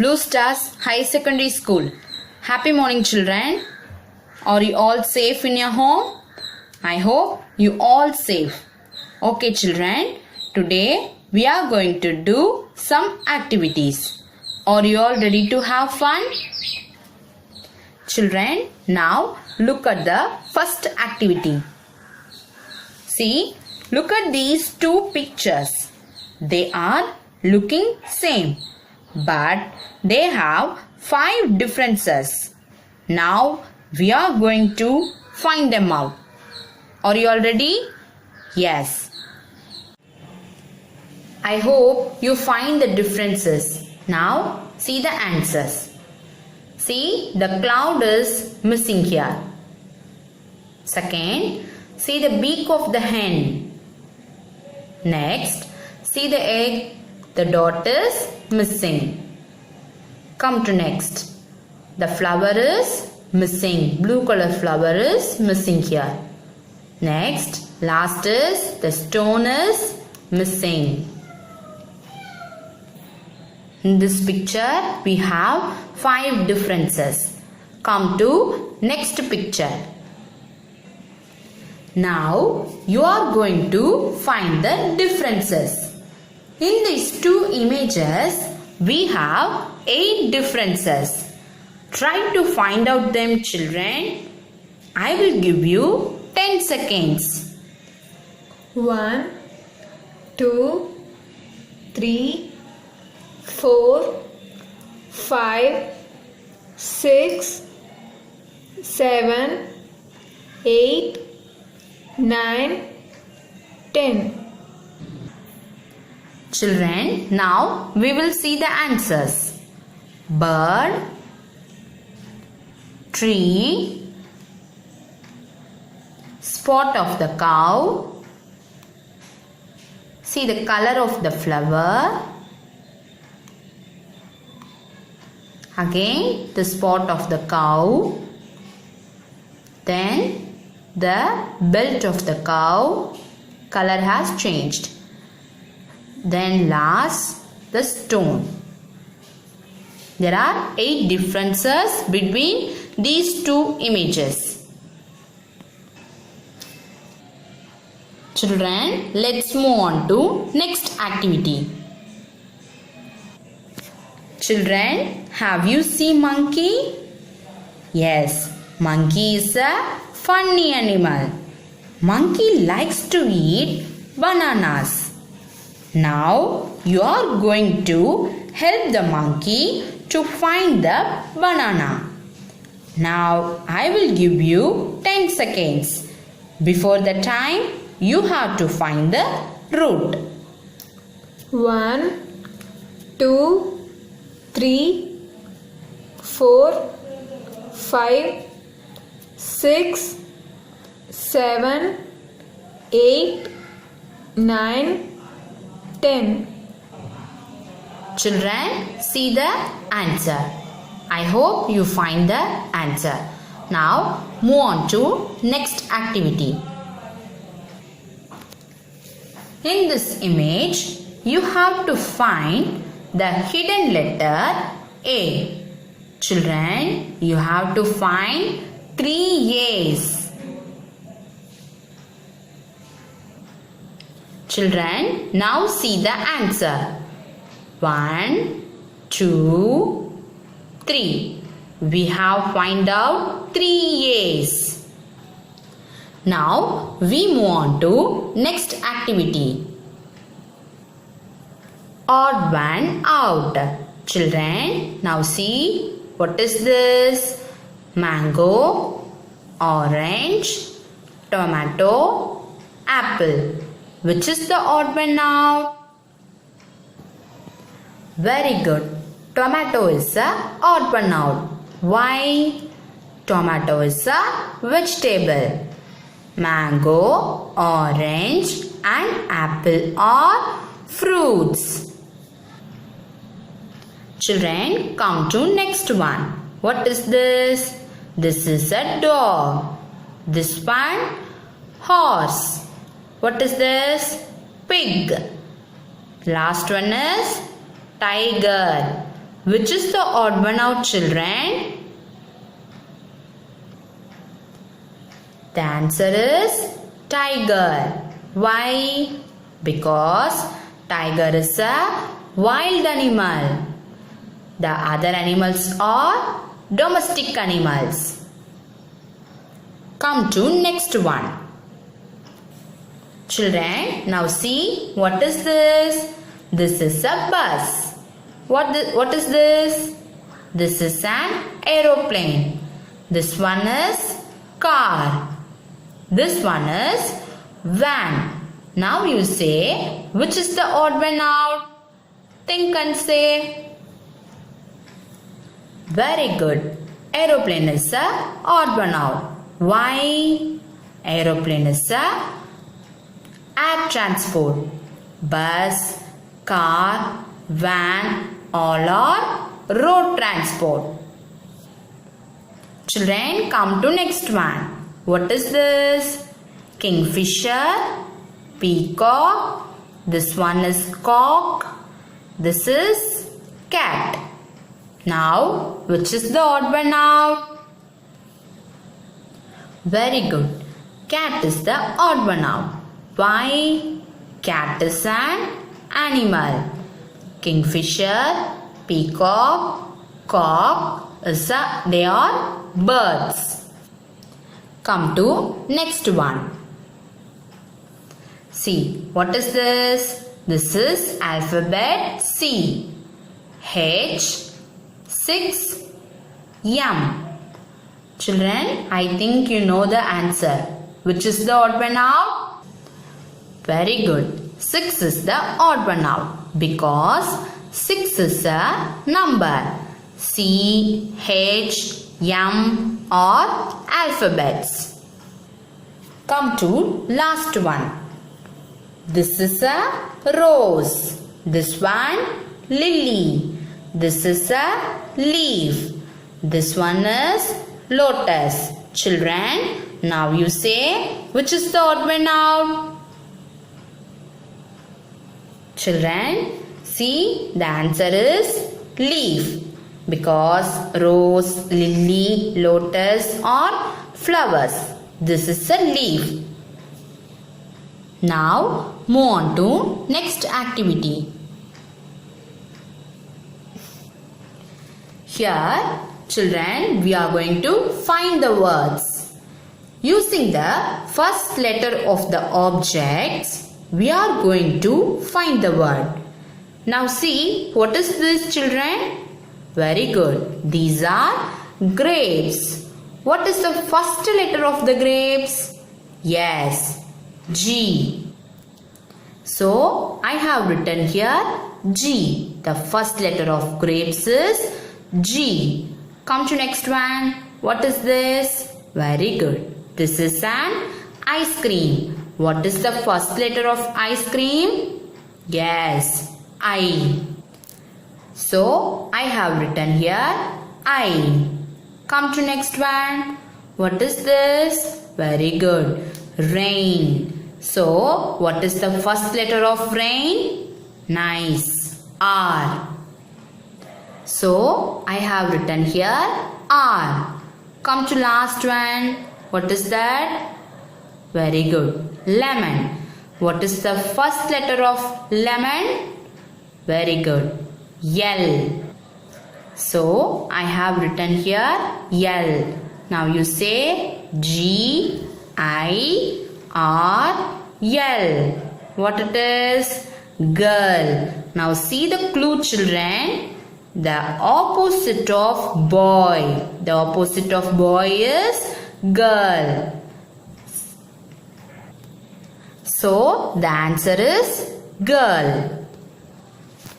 Blue Stars High Secondary School. Happy morning, children. Are you all safe in your home? I hope you all safe. Okay, children. Today we are going to do some activities. Are you all ready to have fun? Children, now look at the first activity. See, look at these two pictures. They are looking same, but they have 5 differences. Now we are going to find them out. Are you all ready? Yes. I hope you find the differences. Now see the answers. See, the cloud is missing here. Second, see the beak of the hen. Next, see the egg. The dot is missing. Come to next. The flower is missing. Blue color flower is missing here. Next, last is the stone is missing. In this picture, we have 5 differences. Come to next picture. Now, you are going to find the differences. In these 2 images, we have 8 differences. Try to find out them, children. I will give you 10 seconds. 1, 2, 3, 4, 5, 6, 7, 8, 9, 10. Children, now we will see the answers. Bird, tree, spot of the cow. See the color of the flower. Again the spot of the cow. Then the belt of the cow. Color has changed. Then last, the stone. There are 8 differences between these 2 images. Children, let's move on to next activity. Children, have you seen monkey? Yes, monkey is a funny animal. Monkey likes to eat bananas. Now you are going to help the monkey to find the banana. Now I will give you 10 seconds. Before the time, you have to find the root. 1, 2, 3, 4, 5, 6, 7, 8, 9, 10. Children, see the answer. I hope you find the answer. Now move on to next activity. In this image, you have to find the hidden letter A. Children, you have to find 3 A's. Children, now see the answer. 1, 2, 3. We have find out 3 A's. Now we move on to next activity. Odd one out. Children, now see what is this? Mango, orange, tomato, apple. Which is the odd one out? Very good. Tomato is the odd one out. Why? Tomato is a vegetable. Mango, orange and apple are fruits. Children, come to next one. What is this? This is a dog. This one, horse. What is this? Pig. Last one is tiger. Which is the odd one out, children? The answer is tiger. Why? Because tiger is a wild animal. The other animals are domestic animals. Come to next one. Children, now see, what is this? This is a bus. What is this? This is an aeroplane. This one is car. This one is van. Now you say, which is the odd one out? Think and say. Very good. Aeroplane is a odd one out. Why? Aeroplane is a air transport. Bus, car, van, all are road transport. Children, come to next one. What is this? Kingfisher, peacock. This one is cock. This is cat. Now, which is the odd one out? Very good. Cat is the odd one out. Why? Cat is an animal. Kingfisher, peacock, cock they are birds. Come to next one. See, what is this? This is alphabet C. H, 6, M. Children, I think you know the answer. Which is the odd one out? Very good. 6 is the odd one out because 6 is a number. C, H, M are alphabets. Come to last one. This is a rose. This one lily. This is a leaf. This one is lotus. Children, now you say, which is the odd one out? Children, see, the answer is leaf. Because rose, lily, lotus are flowers. This is a leaf. Now move on to next activity. Here, children, we are going to find the words. Using the first letter of the objects, we are going to find the word. Now see, what is this, children? Very good. These are grapes. What is the first letter of the grapes? Yes, G. So, I have written here G. The first letter of grapes is G. Come to next one. What is this? Very good. This is an ice cream. What is the first letter of ice cream? Yes, I. So, I have written here I. Come to next one. What is this? Very good. Rain. So, what is the first letter of rain? Nice. R. So, I have written here R. Come to last one. What is that? Very good. Lemon. What is the first letter of lemon? Very good. L. So, I have written here L. Now you say G, I, R, L. What it is? Girl. Now see the clue, children. The opposite of boy. The opposite of boy is girl. So, the answer is girl.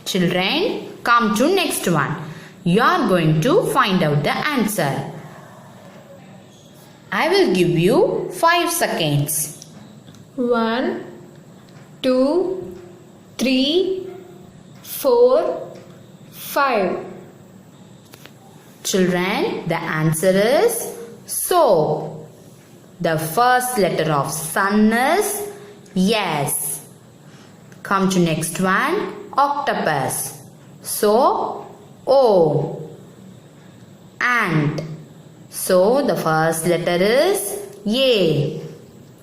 Children, come to next one. You are going to find out the answer. I will give you 5 seconds. 1, 2, 3, 4, 5. Children, the answer is soap. The first letter of sun is yes. Come to next one. Octopus. So, O. Ant. So the first letter is A.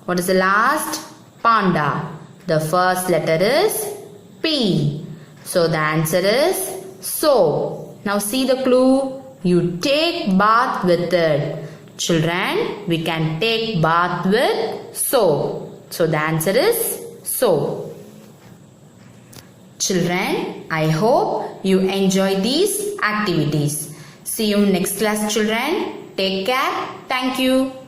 What is the last? Panda. The first letter is P. So the answer is soap. Now see the clue. You take bath with it. Children, we can take bath with soap. So the answer is soap. Children, I hope you enjoy these activities. See you next class, children. Take care. Thank you.